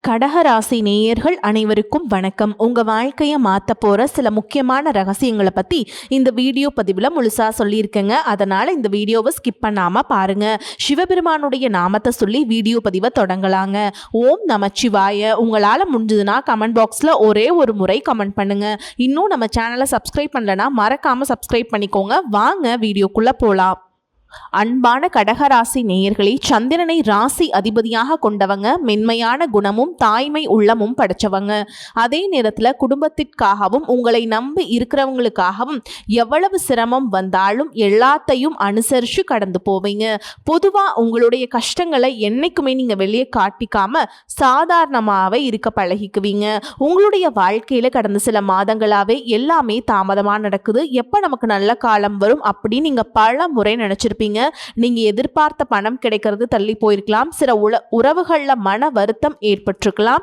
கடகராசி நேயர்கள் அனைவருக்கும் வணக்கம். உங்க வாழ்க்கையை மாற்ற போற சில முக்கியமான ரகசியங்களை பத்தி இந்த வீடியோ பதிவில் முழுசா சொல்லியிருக்கேங்க. அதனால இந்த வீடியோவை ஸ்கிப் பண்ணாம பாருங்க. சிவபெருமானுடைய நாமத்தை சொல்லி வீடியோ பதிவை தொடங்கலாங்க. ஓம் நமச்சிவாய. உங்களால முடிஞ்சதுன்னா கமெண்ட் பாக்ஸ்ல ஒரே ஒரு முறை கமெண்ட் பண்ணுங்க. இன்னும் நம்ம சேனலை சப்ஸ்கிரைப் பண்ணலன்னா மறக்காம சப்ஸ்கிரைப் பண்ணிக்கோங்க. வாங்க வீடியோக்குள்ள போலாம். அன்பான கடகராசி நேயர்களே, சந்திரனை ராசி அதிபதியாக கொண்டவங்க, மென்மையான குணமும் தாய்மை உள்ளமும் படைச்சவங்க. அதே நேரத்தில் குடும்பத்திற்காகவும் உங்களை நம்பி இருக்கிறவங்களுக்காகவும் எவ்வளவு சிரமம் வந்தாலும் எல்லாத்தையும் அனுசரித்து கடந்து போவீங்க. பொதுவாக உங்களுடைய கஷ்டங்களை என்னைக்குமே நீங்கள் வெளியே காட்டிக்காம சாதாரணமாகவே இருக்க பழகிக்குவீங்க. உங்களுடைய வாழ்க்கையில் கடந்த சில மாதங்களாகவே எல்லாமே தாமதமாக நடக்குது. எப்போ நமக்கு நல்ல காலம் வரும் அப்படின்னு நீங்கள் பல முறை நினச்சிருப்பீங்க. நீங்க எதிர்பார்த்த பணம் கிடைக்கிறது தள்ளி போயிருக்கலாம். சில உறவுகள்ல மன வருத்தம் ஏற்பட்டிருக்கலாம்.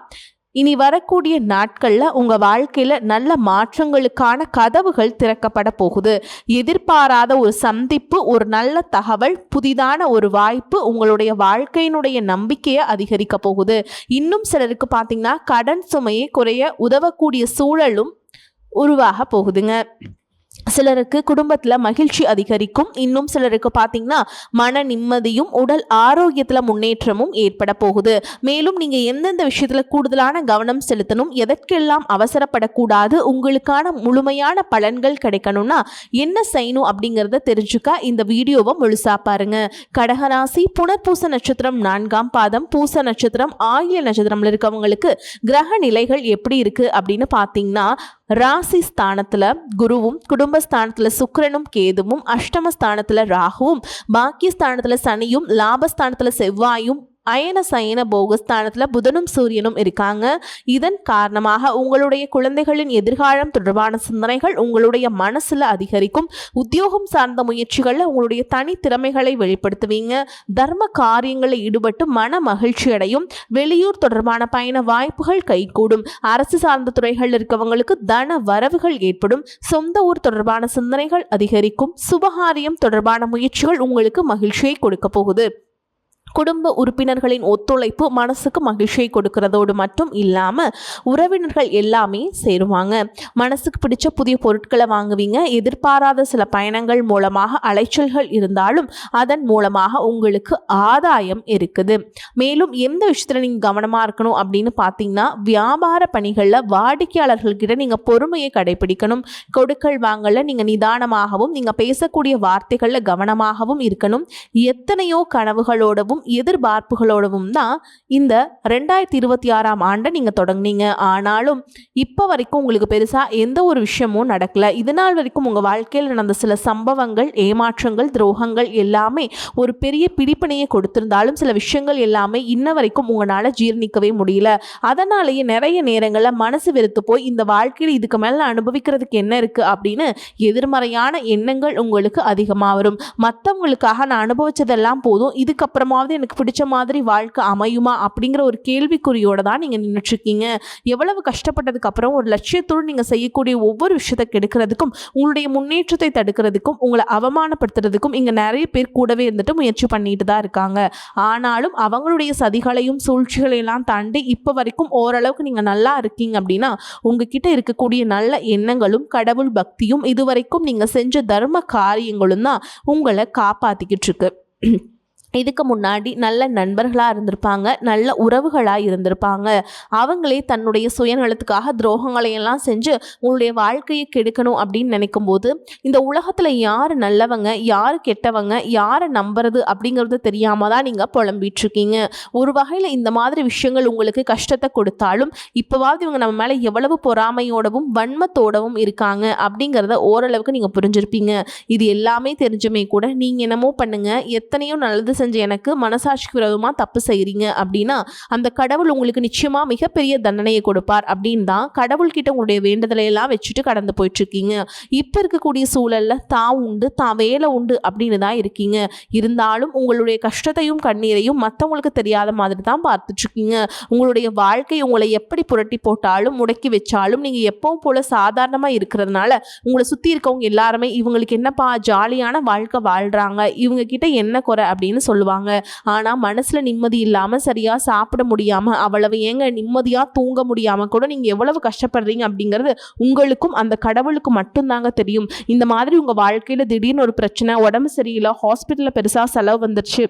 இனி வரக்கூடிய நாட்கள்ல உங்க வாழ்க்கையில நல்ல மாற்றங்களுக்கான கதவுகள் திறக்கப்பட போகுது. எதிர்பாராத ஒரு சந்திப்பு, ஒரு நல்ல தகவல், புதிதான ஒரு வாய்ப்பு உங்களுடைய வாழ்க்கையினுடைய நம்பிக்கையை அதிகரிக்க போகுது. இன்னும் சிலருக்கு பார்த்தீங்கன்னா கடன் சுமையை குறைய உதவக்கூடிய சூழலும் உருவாக போகுதுங்க. சிலருக்கு குடும்பத்தில் மகிழ்ச்சி அதிகரிக்கும். இன்னும் சிலருக்கு பார்த்தீங்கன்னா மன நிம்மதியும் உடல் ஆரோக்கியத்தில் முன்னேற்றமும் ஏற்பட போகுது. மேலும் நீங்கள் எந்தெந்த விஷயத்தில் கூடுதலான கவனம் செலுத்தணும், எதற்கெல்லாம் அவசரப்படக்கூடாது, உங்களுக்கான முழுமையான பலன்கள் கிடைக்கணும்னா என்ன செய்யணும் அப்படிங்கிறத தெரிஞ்சுக்க இந்த வீடியோவை முழுசா பாருங்க. கடகராசி புனர்பூச நட்சத்திரம் 4ஆம் பாதம், பூச நட்சத்திரம், ஆயில்ய நட்சத்திரம்ல இருக்கவங்களுக்கு கிரக நிலைகள் எப்படி இருக்கு அப்படின்னு பார்த்தீங்கன்னா, ராசி ஸ்தானத்துல குருவும், குடும்பஸ்தானத்துல சுக்கிரனும் கேதுவும், அஷ்டமஸ்தானத்துல ராகுவும், பாக்கியஸ்தானத்துல சனியும், லாபஸ்தானத்துல செவ்வாயும், அயன சயன போகஸ்தானத்தில் புதனும் சூரியனும் இருக்காங்க. இதன் காரணமாக உங்களுடைய குழந்தைகளின் எதிர்காலம் தொடர்பான சிந்தனைகள் உங்களுடைய மனசுல அதிகரிக்கும். உத்தியோகம் சார்ந்த முயற்சிகளில் உங்களுடைய தனித்திறமைகளை வெளிப்படுத்துவீங்க. தர்ம காரியங்களில் ஈடுபட்டு மன மகிழ்ச்சி அடையும். வெளியூர் தொடர்பான பயண வாய்ப்புகள் கைகூடும். அரசு சார்ந்த துறைகளில் இருக்கவங்களுக்கு தன வரவுகள் ஏற்படும். சொந்த ஊர் தொடர்பான சிந்தனைகள் அதிகரிக்கும். சுபகாரியம் தொடர்பான முயற்சிகள் உங்களுக்கு மகிழ்ச்சியை கொடுக்க போகுது. குடும்ப உறுப்பினர்களின் ஒத்துழைப்பு மனசுக்கு மகிழ்ச்சியை கொடுக்கறதோடு மட்டும் இல்லாமல் உறவினர்கள் எல்லாமே சேருவாங்க. மனசுக்கு பிடிச்ச புதிய பொருட்களை வாங்குவீங்க. எதிர்பாராத சில பயணங்கள் மூலமாக அலைச்சல்கள் இருந்தாலும் அதன் மூலமாக உங்களுக்கு ஆதாயம் இருக்குது. மேலும் எந்த விஷயத்தில் நீங்கள் கவனமாக இருக்கணும் அப்படின்னு பார்த்தீங்கன்னா, வியாபார பணிகளில் வாடிக்கையாளர்கள்கிட்ட நீங்கள் பொறுமையை கடைபிடிக்கணும். கொடுக்கல் வாங்கல நீங்கள் நிதானமாகவும், நீங்கள் பேசக்கூடிய வார்த்தைகளில் கவனமாகவும் இருக்கணும். எத்தனையோ கனவுகளோடவும் எதிர்பார்ப்புகளோடவும் தான் இந்த 2026ஆம் ஆண்டை நீங்க தொடங்குனீங்க. ஆனாலும் இப்போ வரைக்கும் உங்களுக்கு பெருசா எந்த ஒரு விஷயமும் நடக்கல. இதனால் வரைக்கும் உங்க வாழ்க்கையில் நடந்த சில சம்பவங்கள், ஏமாற்றங்கள், துரோகங்கள் எல்லாமே ஒரு பெரிய பிடிப்பினையை கொடுத்திருந்தாலும் சில விஷயங்கள் எல்லாமே இன்ன வரைக்கும் உங்களால ஜீர்ணிக்கவே முடியல. அதனாலேயே நிறைய நேரங்களில் மனசு வெறுத்து போய் இந்த வாழ்க்கையில் இதுக்கு மேல அனுபவிக்கிறதுக்கு என்ன இருக்கு அப்படின்னு எதிர்மறையான எண்ணங்கள் உங்களுக்கு அதிகமாக வரும். மற்றவங்களுக்காக நான் அனுபவிச்சதெல்லாம் போதும், இதுக்கப்புறமாவது எனக்கு பிடிச்ச மாதிரி வாழ்க்கை அமையுமா அப்படிங்கிற ஒரு கேள்விக்குறியோட தான் நீங்க நின்றுட்டு இருக்கீங்க. எவ்வளவு கஷ்டப்பட்டதுக்கு அப்புறம் ஒரு லட்சியத்தோடு நீங்க செய்யக்கூடிய ஒவ்வொரு விஷயத்தை கெடுக்கிறதுக்கும், உங்களுடைய முன்னேற்றத்தை தடுக்கிறதுக்கும், உங்களை அவமானப்படுத்துறதுக்கும் இங்க நிறைய பேர் கூடவே இருந்துட்டு முயற்சி பண்ணிட்டு தான் இருக்காங்க. ஆனாலும் அவங்களுடைய சதிகளையும் சூழ்ச்சிகளையெல்லாம் தாண்டி இப்போ வரைக்கும் ஓரளவுக்கு நீங்க நல்லா இருக்கீங்க அப்படின்னா உங்ககிட்ட இருக்கக்கூடிய நல்ல எண்ணங்களும் கடவுள் பக்தியும் இதுவரைக்கும் நீங்க செஞ்ச தர்ம காரியங்களும் தான் உங்களை காப்பாத்திக்கிட்டு இருக்கு. இதுக்கு முன்னாடி நல்ல நண்பர்களாக இருந்திருப்பாங்க, நல்ல உறவுகளாக இருந்திருப்பாங்க. அவங்களே தன்னுடைய சுயநலத்துக்காக துரோகங்களையெல்லாம் செஞ்சு உங்களுடைய வாழ்க்கையை கெடுக்கணும் அப்படின்னு நினைக்கும் போது இந்த உலகத்தில் யார் நல்லவங்க, யார் கெட்டவங்க, யாரை நம்புறது அப்படிங்கிறது தெரியாமல் தான் நீங்கள் புலம்பிகிட்ருக்கீங்க. ஒரு வகையில் இந்த மாதிரி விஷயங்கள் உங்களுக்கு கஷ்டத்தை கொடுத்தாலும் இப்போவாவது இவங்க நம்ம மேலே எவ்வளவு பொறாமையோடவும் வன்மத்தோடவும் இருக்காங்க அப்படிங்கிறத ஓரளவுக்கு நீங்கள் புரிஞ்சிருப்பீங்க. இது எல்லாமே தெரிஞ்சுமே கூட நீங்கள் என்னமோ பண்ணுங்க, எத்தனையோ நல்லது செஞ்ச எனக்கு மனசாட்சிக்கு விரோதமா தப்பு செய்றீங்க அப்படின்னா அந்த கடவுள் உங்களுக்கு நிச்சயமா மிகப்பெரிய தண்டனையை கொடுப்பார் அப்படின்னு தான் கடவுள்கிட்ட உங்களுடைய வேண்டுதலை எல்லாம் வச்சுட்டு கடந்து போயிட்டு இருக்கீங்க. இப்ப இருக்கக்கூடிய சூழல்ல தான் உண்டு, தான் வேலை உண்டு அப்படின்னு தான் இருக்கீங்க. இருந்தாலும் உங்களுடைய கஷ்டத்தையும் கண்ணீரையும் மற்றவங்களுக்கு தெரியாத மாதிரி தான் பார்த்துட்டு இருக்கீங்க. உங்களுடைய வாழ்க்கை உங்களை எப்படி புரட்டி போட்டாலும் முடக்கி வச்சாலும் நீங்க எப்பவும் போல சாதாரணமா இருக்கிறதுனால உங்களை சுத்தி இருக்கவங்க எல்லாருமே இவங்களுக்கு என்னப்பா ஜாலியான வாழ்க்கை வாழ்றாங்க, இவங்க கிட்ட என்ன குறை அப்படின்னு சொல்லுவாங்க. ஆனால் மனசில் நிம்மதி இல்லாமல் சரியாக சாப்பிட முடியாமல் அவ்வளவு ஏங்க நிம்மதியாக தூங்க முடியாமல் கூட நீங்கள் எவ்வளவு கஷ்டப்படுறீங்க அப்படிங்கிறது உங்களுக்கும் அந்த கடவுளுக்கு மட்டும்தாங்க தெரியும். இந்த மாதிரி உங்கள் வாழ்க்கையில் திடீர்னு ஒரு பிரச்சனை, உடம்பு சரியில்லை, ஹாஸ்பிட்டலில் பெருசாக செலவு வந்துருச்சு,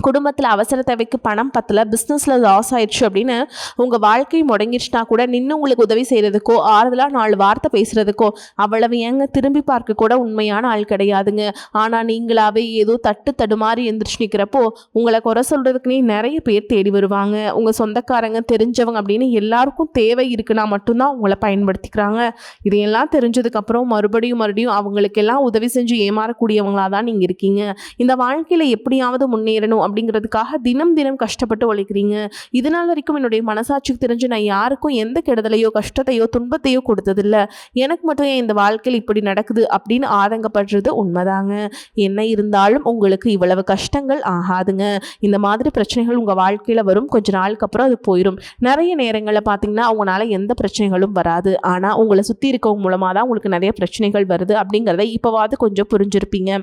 குடும்பத்தில் அவசர தேவைக்கு பணம் பத்தல, பிஸ்னஸில் லாஸ் ஆயிடுச்சு அப்படின்னு உங்கள் வாழ்க்கை முடங்கிடுச்சுனா கூட நின்று உங்களுக்கு உதவி செய்கிறதுக்கோ ஆறுதலாக 4 வார்த்தை பேசுகிறதுக்கோ அவ்வளவு ஏங்க திரும்பி பார்க்க கூட உண்மையான ஆள் கிடையாதுங்க. ஆனால் நீங்களாவே ஏதோ தடுமாறி எந்திரிச்சு நிற்கிறப்போ உங்களை குறை சொல்கிறதுக்குனே நிறைய பேர் தேடி வருவாங்க. உங்கள் சொந்தக்காரங்க, தெரிஞ்சவங்க அப்படின்னு எல்லாருக்கும் தேவை இருக்குன்னா மட்டும்தான் உங்களை பயன்படுத்திக்கிறாங்க. இதையெல்லாம் தெரிஞ்சதுக்கப்புறம் மறுபடியும் அவங்களுக்கெல்லாம் உதவி செஞ்சு ஏமாறக்கூடியவங்களாக தான் நீங்கள் இருக்கீங்க. இந்த வாழ்க்கையில் எப்படியாவது முன்னேறணும் அப்படிங்கிறதுக்காக தினம் கஷ்டப்பட்டு உழைக்கிறீங்க. இதனால் வரைக்கும் என்னுடைய மனசாட்சிக்கு தெரிஞ்சு நான் யாருக்கும் எந்த கெடுதலையோ கஷ்டத்தையோ துன்பத்தையோ கொடுத்ததில்லை, எனக்கு மட்டும் ஏன் இந்த வாழ்க்கையில் இப்படி நடக்குது அப்படின்னு ஆதங்கப்படுறது உண்மைதாங்க. என்ன இருந்தாலும் உங்களுக்கு இவ்வளவு கஷ்டங்கள் ஆகாதுங்க. இந்த மாதிரி பிரச்சனைகள் உங்கள் வாழ்க்கையில் வரும், கொஞ்ச நாளுக்கு அப்புறம் அது போயிடும். நிறைய நேரங்களில் பார்த்தீங்கன்னா அவங்களால எந்த பிரச்சனைகளும் வராது, ஆனால் உங்களை சுற்றி இருக்கவங்க மூலமாக தான் உங்களுக்கு நிறைய பிரச்சனைகள் வருது அப்படிங்கிறத இப்போவாது கொஞ்சம் புரிஞ்சிருப்பீங்க.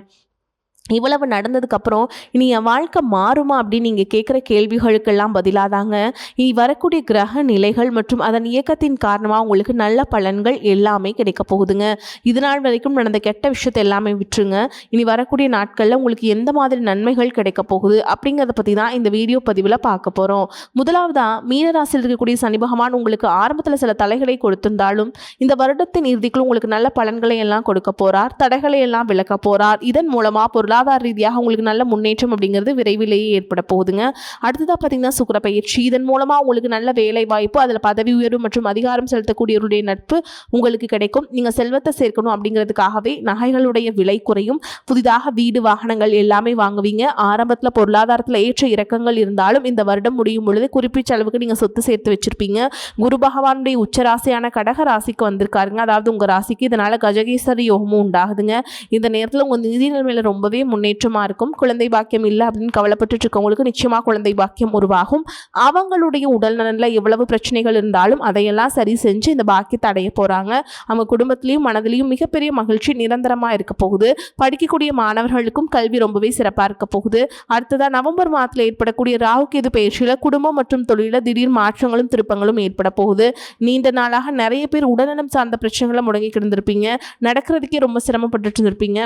இவ்வளவு நடந்ததுக்கப்புறம் இனி என் வாழ்க்கை மாறுமா அப்படின்னு நீங்கள் கேட்குற கேள்விகளுக்கெல்லாம் பதிலாதாங்க இனி வரக்கூடிய கிரக நிலைகள் மற்றும் அதன் இயக்கத்தின் காரணமாக உங்களுக்கு நல்ல பலன்கள் எல்லாமே கிடைக்க போகுதுங்க. இது நாள் வரைக்கும் நடந்த கெட்ட விஷயத்தை எல்லாமே விட்டுருங்க. இனி வரக்கூடிய நாட்களில் உங்களுக்கு எந்த மாதிரி நன்மைகள் கிடைக்க போகுது அப்படிங்கிறத பற்றி தான் இந்த வீடியோ பதிவில் பார்க்க போகிறோம். முதலாவதாக மீனராசியில் இருக்கக்கூடிய சனி பகவான் உங்களுக்கு ஆரம்பத்தில் சில தடைகளை கொடுத்திருந்தாலும் இந்த வருடத்தின் இறுதிக்குள் உங்களுக்கு நல்ல பலன்களை எல்லாம் கொடுக்க போகிறார், தடைகளை எல்லாம் விளக்க போகிறார். இதன் மூலமாக பொருளாதார ரீதியாக உங்களுக்கு நல்ல முன்னேற்றம் அப்படிங்கிறது விரைவிலேயே ஏற்பட போகுதுங்க. அடுத்ததாக பார்த்தீங்கன்னா சுக்கிர பயிற்சி, இதன் மூலமாக உங்களுக்கு நல்ல வேலை வாய்ப்பு, அதில் பதவி உயர்வு மற்றும் அதிகாரம் செலுத்தக்கூடியவருடைய நட்பு உங்களுக்கு கிடைக்கும். நீங்கள் செல்வத்தை சேர்க்கணும் அப்படிங்கிறதுக்காகவே நகைகளுடைய விலை குறையும், புதிதாக வீடு வாகனங்கள் எல்லாமே வாங்குவீங்க. ஆரம்பத்தில் பொருளாதாரத்தில் ஏற்ற இறக்கங்கள் இருந்தாலும் இந்த வருடம் முடியும் பொழுது குறிப்பிட்ட அளவுக்கு நீங்கள் சொத்து சேர்த்து வச்சிருப்பீங்க. குரு பகவானுடைய உச்சராசியான கடக ராசிக்கு வந்திருக்காருங்க, அதாவது உங்கள் ராசிக்கு. இதனால் கஜகேசரி யோகமும் உண்டாகுதுங்க. இந்த நேரத்தில் உங்கள் நிதி நிலைமையில் ரொம்பவே முன்னேற்றமாக இருக்கும். குழந்தை பாக்கியம் இல்லை அப்படின்னு கவலைப்பட்டு இருக்கவங்களுக்கு நிச்சயமாக குழந்தை பாக்கியம் உருவாகும். அவங்களுடைய உடல் நலனில் எவ்வளவு பிரச்சனைகள் இருந்தாலும் அதையெல்லாம் சரி செஞ்சு இந்த பாக்கியத்தை அடைய போகிறாங்க. அவங்க குடும்பத்திலையும் மனதிலையும் மிகப்பெரிய மகிழ்ச்சி நிரந்தரமாக இருக்க போகுது. படிக்கக்கூடிய மாணவர்களுக்கும் கல்வி ரொம்பவே சிறப்பாக இருக்க போகுது. அடுத்ததாக நவம்பர் மாதத்தில் ஏற்படக்கூடிய ராகு கேது பயிற்சியில் குடும்பம் மற்றும் தொழிலில் திடீர் மாற்றங்களும் திருப்பங்களும் ஏற்பட போகுது. நீண்ட நாளாக நிறைய பேர் உடல்நலம் சார்ந்த பிரச்சனைகளை முடங்கி கிடந்திருப்பீங்க, நடக்கிறதுக்கே ரொம்ப சிரமப்பட்டு இருந்திருப்பீங்க.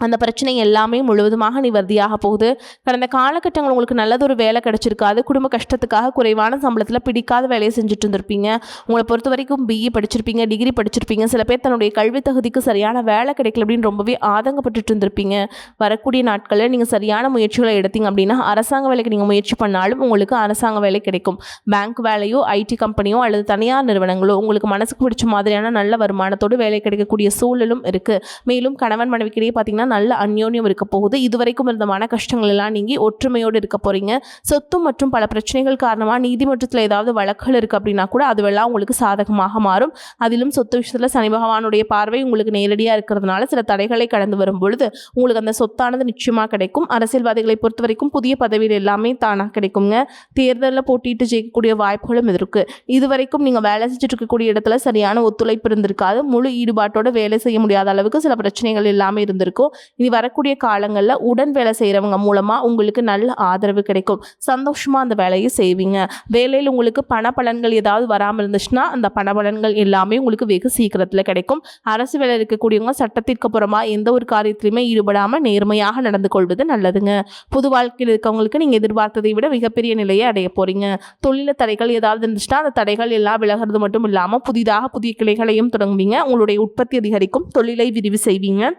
அந்த பிரச்சனை எல்லாமே முழுவதுமாக நிவர்த்தியாக போகுது. கடந்த காலகட்டங்கள் உங்களுக்கு நல்லதொரு வேலை கிடைச்சிருக்காது, குடும்ப கஷ்டத்துக்காக குறைவான சம்பளத்தில் பிடிக்காத வேலையை செஞ்சுட்டு இருந்திருப்பீங்க. உங்களை பொறுத்த வரைக்கும் பிஇ படிச்சிருப்பீங்க, டிகிரி படிச்சிருப்பீங்க. சில பேர் தன்னுடைய கல்வி தகுதிக்கு சரியான வேலை கிடைக்கல அப்படின்னு ரொம்பவே ஆதங்கப்பட்டு இருந்திருப்பீங்க. வரக்கூடிய நாட்களில் நீங்கள் சரியான முயற்சிகளை எடுத்தீங்க அப்படின்னா அரசாங்க வேலைக்கு நீங்கள் முயற்சி பண்ணாலும் உங்களுக்கு அரசாங்க வேலை கிடைக்கும். பேங்க் வேலையோ, ஐடி கம்பெனியோ அல்லது தனியார் நிறுவனங்களோ உங்களுக்கு மனசுக்கு பிடிச்ச மாதிரியான நல்ல வருமானத்தோடு வேலை கிடைக்கக்கூடிய சூழலும் இருக்குது. மேலும் கணவன் மனைவிக்கிடையே பார்த்தீங்கன்னா நல்ல அந்யோன்யம் இருக்க போகுது. இதுவரைக்கும் இருந்த மன கஷ்டங்கள் எல்லாம் நீங்கி ஒற்றுமையோடு இருக்க போறீங்க. சொத்து மற்றும் பல பிரச்சனைகள் காரணமாக நீதிமன்றத்தில் ஏதாவது வழக்குகள் இருக்கு அப்படின்னா கூட அதுவெல்லாம் உங்களுக்கு சாதகமாக மாறும். அதிலும் சொத்து விஷயத்தில் சனி பகவானுடைய பார்வை உங்களுக்கு நேரடியாக இருக்கிறதுனால சில தடைகளை கடந்து வரும் பொழுது உங்களுக்கு அந்த சொத்தானது நிச்சயமாக கிடைக்கும். அரசியல்வாதிகளை பொறுத்த வரைக்கும் புதிய பதவியில் எல்லாமே தானாக கிடைக்குங்க. தேர்தலில் போட்டிட்டு ஜெயிக்கக்கூடிய வாய்ப்புகளும் இருக்கு. இதுவரைக்கும் நீங்கள் வேலை செஞ்சுட்டு இருக்கக்கூடிய இடத்துல சரியான ஒத்துழைப்பு இருந்திருக்காது, முழு ஈடுபாட்டோட வேலை செய்ய முடியாத அளவுக்கு சில பிரச்சனைகள் எல்லாமே இருந்திருக்கும். இனி வரக்கூடிய காலங்களில் உடன் வேலை செய்கிறவங்க மூலமாக உங்களுக்கு நல்ல ஆதரவு கிடைக்கும். சந்தோஷமாக அந்த வேலையை செய்வீங்க. வேலையில் உங்களுக்கு பண பலன்கள் ஏதாவது வராமல் இருந்துச்சுன்னா அந்த பண பலன்கள் எல்லாமே உங்களுக்கு வெகு சீக்கிரத்தில் கிடைக்கும். அரசு வேலை இருக்கக்கூடியவங்க சட்டத்திற்கு புறமா எந்த ஒரு காரியத்திலையுமே ஈடுபடாமல் நேர்மையாக நடந்து கொள்வது நல்லதுங்க. பொது வாழ்க்கையில் இருக்கவங்களுக்கு நீங்கள் எதிர்பார்த்ததை விட மிகப்பெரிய நிலையை அடைய போறீங்க. தொழில தடைகள் ஏதாவது இருந்துச்சுன்னா அந்த தடைகள் எல்லாம் விலகிறது மட்டும் இல்லாமல் புதிதாக புதிய கிளைகளையும் தொடங்குவீங்க. உங்களுடைய உற்பத்தி அதிகரிக்கும், தொழிலை விரிவு செய்வீங்க.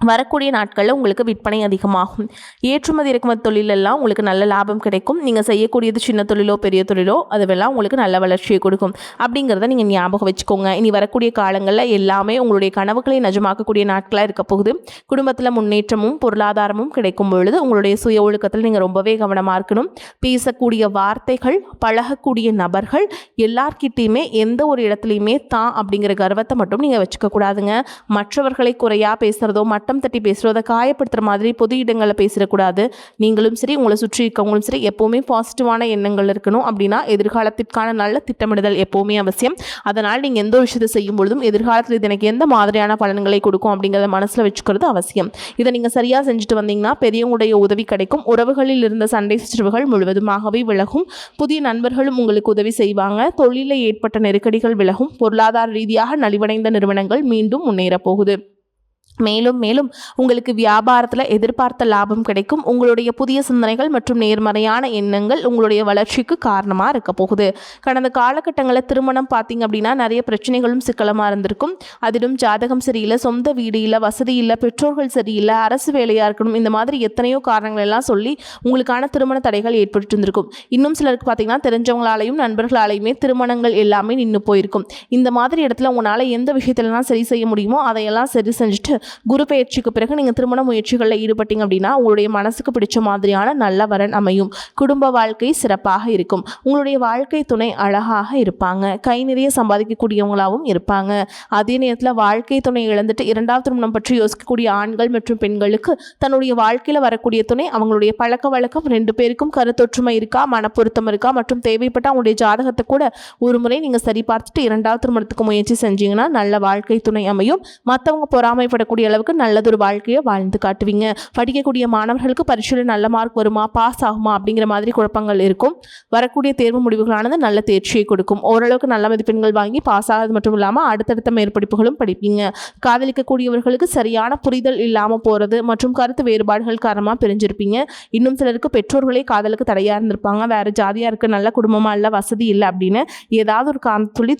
வரக்கூடிய நாட்களில் உங்களுக்கு விற்பனை அதிகமாகும். ஏற்றுமதி இறக்குமதி தொழிலெல்லாம் உங்களுக்கு நல்ல லாபம் கிடைக்கும். நீங்கள் செய்யக்கூடியது சின்ன தொழிலோ பெரிய தொழிலோ அதுவெல்லாம் உங்களுக்கு நல்ல வளர்ச்சியை கொடுக்கும் அப்படிங்கிறத நீங்கள் ஞாபகம் வச்சுக்கோங்க. இனி வரக்கூடிய காலங்களில் எல்லாமே உங்களுடைய கனவுகளை நிஜமாக்கக்கூடிய நாட்களாக இருக்க போகுது. குடும்பத்தில் முன்னேற்றமும் பொருளாதாரமும் கிடைக்கும் பொழுது உங்களுடைய சுய ஒழுக்கத்தில் நீங்கள் ரொம்பவே கவனமாக இருக்கணும். பேசக்கூடிய வார்த்தைகள், பழகக்கூடிய நபர்கள் எல்லார்கிட்டையுமே எந்த ஒரு இடத்துலையுமே தான் அப்படிங்கிற கர்வத்தை மட்டும் நீங்கள் வச்சுக்க கூடாதுங்க. மற்றவர்களை குறையாக பேசுகிறதோ மற்ற மட்டம் தட்டி பேசுகிறோம், அதை காயப்படுத்துகிற மாதிரி பொது இடங்களில் பேசிடக்கூடாது. நீங்களும் சரி, உங்களை சுற்றி இருக்கவங்களும் சரி, எப்போவுமே பாசிட்டிவான எண்ணங்கள் இருக்கணும். அப்படின்னா எதிர்காலத்திற்கான நல்ல திட்டமிடுதல் எப்போவுமே அவசியம். அதனால் நீங்கள் எந்த ஒரு விஷயத்தை செய்யும் பொழுதும் எதிர்காலத்தில் இது எனக்கு எந்த மாதிரியான பலன்களை கொடுக்கும் அப்படிங்கிறத மனசில் வச்சுக்கிறது அவசியம். இதை நீங்கள் சரியாக செஞ்சுட்டு வந்தீங்கன்னா பெரியவங்களுடைய உதவி கிடைக்கும். உறவுகளில் இருந்த சண்டை சச்சரவுகள் முழுவதுமாகவே விலகும். புதிய நண்பர்களும் உங்களுக்கு உதவி செய்வாங்க. தொழிலில் ஏற்பட்ட நெருக்கடிகள் விலகும். பொருளாதார ரீதியாக நலிவடைந்த நிறுவனங்கள் மீண்டும் முன்னேறப் போகுது. மேலும் மேலும் உங்களுக்கு வியாபாரத்தில் எதிர்பார்த்த லாபம் கிடைக்கும். உங்களுடைய புதிய சிந்தனைகள் மற்றும் நேர்மறையான எண்ணங்கள் உங்களுடைய வளர்ச்சிக்கு காரணமாக இருக்க போகுது. கடந்த காலகட்டங்களில் திருமணம் பார்த்தீங்க அப்படின்னா நிறைய பிரச்சனைகளும் சிக்கலமாக இருந்திருக்கும். அதிலும் ஜாதகம் சரியில்லை, சொந்த வீடு இல்லை, வசதி இல்லை, பெற்றோர்கள் சரியில்லை, அரசு வேலையாக இருக்கணும், இந்த மாதிரி எத்தனையோ காரணங்கள் எல்லாம் சொல்லி உங்களுக்கான திருமண தடைகள் ஏற்பட்டு இருந்திருக்கும். இன்னும் சிலருக்கு பார்த்தீங்கன்னா தெரிஞ்சவங்களாலையும் நண்பர்களாலையுமே திருமணங்கள் எல்லாமே நின்று போயிருக்கும். இந்த மாதிரி இடத்துல உங்களால் எந்த விஷயத்துலலாம் சரி செய்ய முடியுமோ அதையெல்லாம் சரி செஞ்சுட்டு குரு பயிற்சிக்கு பிறகு நீங்கள் திருமண முயற்சிகளில் ஈடுபட்டீங்க அப்படின்னா உங்களுடைய மனசுக்கு பிடிச்ச மாதிரியான நல்ல வரன் அமையும். குடும்ப வாழ்க்கை சிறப்பாக இருக்கும். உங்களுடைய வாழ்க்கை துணை அழகாக இருப்பாங்க. கை நிறைய சம்பாதிக்கக்கூடியவங்களாகவும் இருப்பாங்க. அதே நேரத்தில் வாழ்க்கை துணை இழந்துட்டு இரண்டாவது திருமணம் பற்றி யோசிக்கக்கூடிய ஆண்கள் மற்றும் பெண்களுக்கு தன்னுடைய வாழ்க்கையில் வரக்கூடிய துணை அவங்களுடைய பழக்க வழக்கம் 2 பேருக்கும் கருத்தொற்றுமை இருக்கா, மனப்பொருத்தம் இருக்கா மற்றும் தேவைப்பட்ட அவங்களுடைய ஜாதகத்தை கூட ஒரு முறை நீங்கள் சரி பார்த்துட்டு இரண்டாவது திருமணத்துக்கு முயற்சி செஞ்சீங்கன்னா நல்ல வாழ்க்கை துணை அமையும். மற்றவங்க பொறாமைப்படக்கூடிய அளவுக்கு நல்லதொரு வாழ்க்கையை வாழ்ந்து காட்டுவீங்க. படிக்கக்கூடிய மாணவர்களுக்கு பரீட்சையில் நல்ல மார்க் வருமா, பாஸ் ஆகுமா அப்படிங்கிற மாதிரி குழப்பங்கள் இருக்கும். வரக்கூடிய தேர்வு முடிவுகளானது நல்ல தேர்ச்சியை கொடுக்கும். ஓரளவுக்கு நல்ல மதிப்பெண்கள் வாங்கி பாஸ் ஆகிறது மட்டும் இல்லாமல் அடுத்தடுத்த மேற்படிப்புகளும் படிப்பீங்க. காதலிக்கக்கூடியவர்களுக்கு சரியான புரிதல் இல்லாமல் போகிறது மற்றும் கருத்து வேறுபாடுகள் காரணமாக பிரிஞ்சிருப்பீங்க. இன்னும் சிலருக்கு பெற்றோர்களே காதலுக்கு தடையாக இருந்திருப்பாங்க. வேறு ஜாதியாக இருக்க, நல்ல குடும்பமாக இல்லை, வசதி இல்லை அப்படின்னு ஏதாவது ஒரு சொல்லி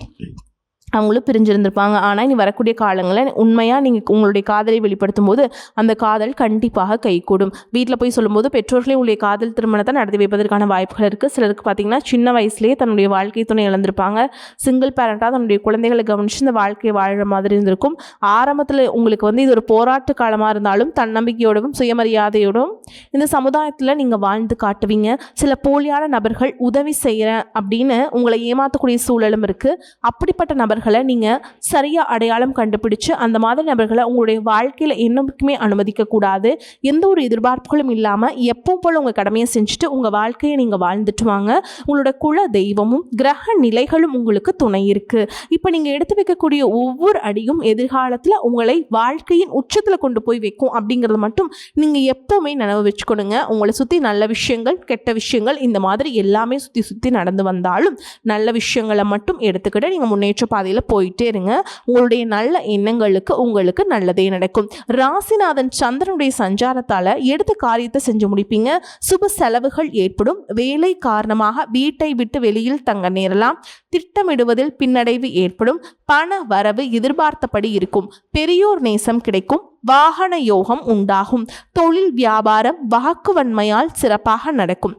அவங்களும் பிரிஞ்சிருந்திருப்பாங்க. ஆனால் இனி வரக்கூடிய காலங்களில் உண்மையாக நீங்கள் உங்களுடைய காதலை வெளிப்படுத்தும் போது அந்த காதல் கண்டிப்பாக கைகூடும். வீட்டில் போய் சொல்லும்போது பெற்றோர்களே உங்களுடைய காதல் திருமணத்தை நடத்தி வைப்பதற்கான வாய்ப்புகள் இருக்குது. சிலருக்கு பார்த்திங்கன்னா சின்ன வயசுலேயே தன்னுடைய வாழ்க்கை துணை இழந்திருப்பாங்க. சிங்கிள் பேரண்ட்டாக தன்னுடைய குழந்தைகளை கவனித்து இந்த வாழ்க்கையை வாழ்கிற மாதிரி இருந்திருக்கும். ஆரம்பத்தில் உங்களுக்கு இது ஒரு போராட்ட காலமாக இருந்தாலும் தன்னம்பிக்கையோடும் சுயமரியாதையோடும் இந்த சமுதாயத்தில் நீங்கள் வாழ்ந்து காட்டுவீங்க. சில போலியான நபர்கள் உதவி செய்கிறேன் அப்படின்னு உங்களை ஏமாற்றக்கூடிய சூழலும் இருக்குது. அப்படிப்பட்ட நபர்கள் நீங்கள் சரியாக அடையாளம் கண்டுபிடிச்சு அந்த மாதிரி நபர்களை உங்களுடைய வாழ்க்கையில் என்னைக்குமே அனுமதிக்கக்கூடாது. எந்த ஒரு எதிர்பார்ப்புகளும் இல்லாமல் எப்பவும் போல் உங்கள் கடமையை செஞ்சுட்டு உங்கள் வாழ்க்கையை நீங்கள் வாழ்ந்துட்டு வாங்க. உங்களோட குல தெய்வமும் கிரக நிலைகளும் உங்களுக்கு துணை இருக்குது. இப்போ நீங்கள் எடுத்து வைக்கக்கூடிய ஒவ்வொரு அடியும் எதிர்காலத்தில் உங்களை வாழ்க்கையின் உச்சத்தில் கொண்டு போய் வைக்கும் அப்படிங்கிறது மட்டும் நீங்கள் எப்போவுமே நினைவு வச்சுக்கணுங்க. உங்களை சுற்றி நல்ல விஷயங்கள், கெட்ட விஷயங்கள் இந்த மாதிரி எல்லாமே சுற்றி சுற்றி நடந்து வந்தாலும் நல்ல விஷயங்களை மட்டும் எடுத்துக்கிட்டு நீங்கள் முன்னேற்ற பாதையில் போயிட்டே இருங்க. உங்களுடைய நல்ல எண்ணங்களுக்கு உங்களுக்கு நல்லதே நடக்கும். ராசிநாதன் சந்திரனுடைய சஞ்சாரத்தால் எடுத்த காரியத்தை செஞ்சு முடிப்பீங்க. சுப செலவுகள் ஏற்படும். வேலை காரணமாக வீட்டை விட்டு வெளியில் தங்க நேரலாம். திட்டமிடுவதில் பின்னடைவு ஏற்படும். பண வரவு எதிர்பார்த்தபடி இருக்கும். பெரியோர் நேசம் கிடைக்கும். வாகன யோகம் உண்டாகும். தொழில் வியாபாரம் வாக்குவன்மையால் சிறப்பாக நடக்கும்.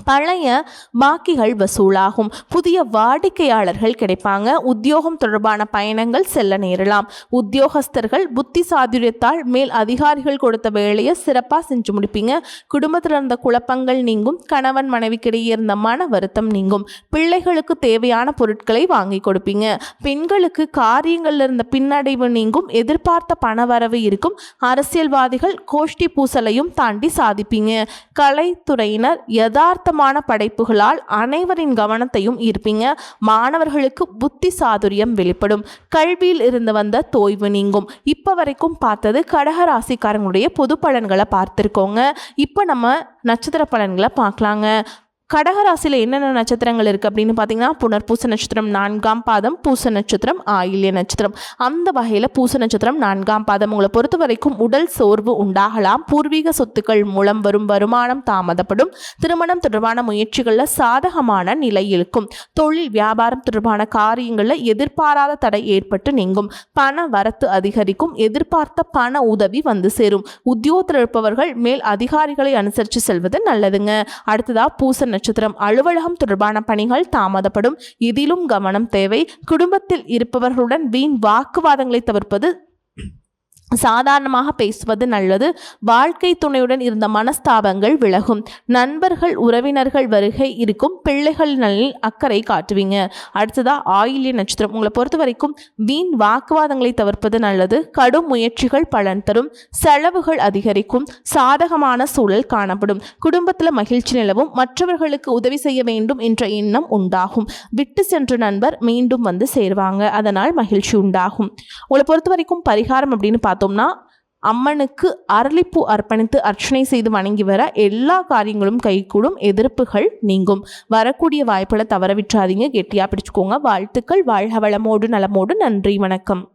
பழைய பாக்கிகள் வசூலாகும். புதிய வாடிக்கையாளர்கள் கிடைப்பாங்க. உத்தியோகம் தொடர்பான பயணங்கள் செல்ல நேரலாம். உத்தியோகஸ்தர்கள் புத்தி சாதுரியத்தால் மேல் அதிகாரிகள் கொடுத்த வேலையை சிறப்பாக செஞ்சு முடிப்பீங்க. குடும்பத்தில் இருந்த குழப்பங்கள் நீங்கும். கணவன் மனைவிக்கிடையே இருந்த மன வருத்தம் நீங்கும். பிள்ளைகளுக்கு தேவையான பொருட்களை வாங்கி கொடுப்பீங்க. பெண்களுக்கு காரியங்களில் இருந்த பின்னடைவு நீங்கும். எதிர்பார்த்த பணவரவு இருக்கும். அரசியல்வாதிகள் கோஷ்டி பூசலையும் தாண்டி சாதிப்பீங்க. கலைத்துறையினர் யதார்த்தமான படைப்புகளால் அனைவரின் கவனத்தையும் ஈர்ப்பீங்க. மாணவர்களுக்கு புத்தி சாதுரியம் வெளிப்படும். கல்வியில் இருந்து வந்த தோய்வு நீங்கும். இப்போ வரைக்கும் பார்த்தது கடக ராசிக்காரங்களுடைய பொது பலன்களை பார்த்துருக்கோங்க. இப்போ நம்ம நட்சத்திர பலன்களை பார்க்கலாங்க. கடகராசியில் என்னென்ன நட்சத்திரங்கள் இருக்குது அப்படின்னு பார்த்தீங்கன்னா புனர்பூச நட்சத்திரம் 4ஆம் பாதம், பூச நட்சத்திரம், ஆயில்ய நட்சத்திரம். அந்த வகையில் பூச நட்சத்திரம் 4ஆம் பாதம். உங்களை பொறுத்த வரைக்கும் உடல் சோர்வு உண்டாகலாம். பூர்வீக சொத்துக்கள் மூலம் வரும் வருமானம் தாமதப்படும். திருமணம் தொடர்பான முயற்சிகளில் சாதகமான நிலை இருக்கும். தொழில் வியாபாரம் தொடர்பான காரியங்களில் எதிர்பாராத தடை ஏற்பட்டு நீங்கும். பண வரத்து அதிகரிக்கும். எதிர்பார்த்த பண உதவி வந்து சேரும். உத்தியோகத்தில் இருப்பவர்கள் மேல் அதிகாரிகளை அனுசரித்து செல்வது நல்லதுங்க. அடுத்ததா பூச நட்சத்திரம். அலுவலகம் தொடர்பான பணிகள் தாமதப்படும். இதிலும் கவனம் தேவை. குடும்பத்தில் இருப்பவர்களுடன் வீண் வாக்குவாதங்களை தவிர்ப்பது சாதாரணமாக பேசுவது நல்லது. வாழ்க்கை துணையுடன் இருந்த மனஸ்தாபங்கள் விலகும். நண்பர்கள் உறவினர்கள் வருகை இருக்கும். பிள்ளைகள் நலனில் அக்கறை காட்டுவீங்க. அடுத்ததா ஆயில்ய நட்சத்திரம். உங்களை பொறுத்த வரைக்கும் வீண் வாக்குவாதங்களை தவிர்ப்பது நல்லது. கடும் முயற்சிகள் பலன் தரும். செலவுகள் அதிகரிக்கும். சாதகமான சூழல் காணப்படும். குடும்பத்தில் மகிழ்ச்சி நிலவும். மற்றவர்களுக்கு உதவி செய்ய வேண்டும் என்ற எண்ணம் உண்டாகும். விட்டு சென்ற நண்பர் மீண்டும் வந்து சேருவாங்க, அதனால் மகிழ்ச்சி உண்டாகும். உங்களை பொறுத்த வரைக்கும் பரிகாரம் அப்படின்னு பார்த்தோம்னா, அம்மனுக்கு அரளிப்பூ அர்ப்பணித்து அர்ச்சனை செய்து வணங்கி வர எல்லா காரியங்களும் கைகூடும். எதிர்ப்புகள் நீங்கும். வரக்கூடிய வாய்ப்புகளை தவற விட்டுறாதீங்க. கெட்டியா பிடிச்சுக்கோங்க. வாழ்த்துக்கள். வாழ்க வளமோடு நலமோடு. நன்றி, வணக்கம்.